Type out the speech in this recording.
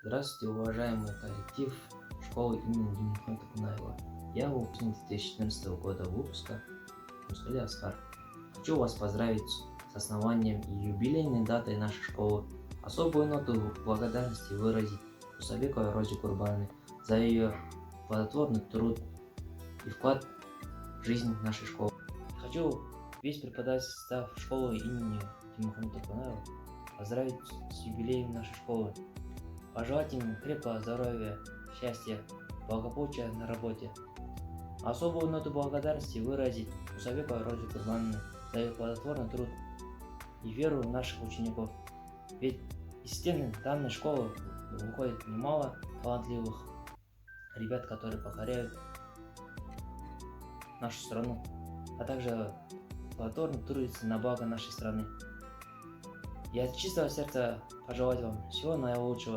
Здравствуйте, уважаемый коллектив школы имени Димитра Токунаева. Я выпускник 2014 года выпуска Мускали Аскар. Хочу вас поздравить с основанием и юбилейной датой нашей школы. Особую ноту благодарности выразить Усабековой Розе Курбановне за ее плодотворный труд и вклад в жизнь нашей школы. Хочу весь преподавательский состав школы имени Димитра Токунаева поздравить с юбилеем нашей школы. Пожелать им крепкого здоровья, счастья, благополучия на работе. Особую ноту благодарности выразить Усабековой Розе Курбановне за ее плодотворный труд и веру в наших учеников. Ведь из стен данной школы выходит немало талантливых ребят, которые покоряют нашу страну, а также плодотворно трудятся на благо нашей страны. Я от чистого сердца пожелать вам всего наилучшего.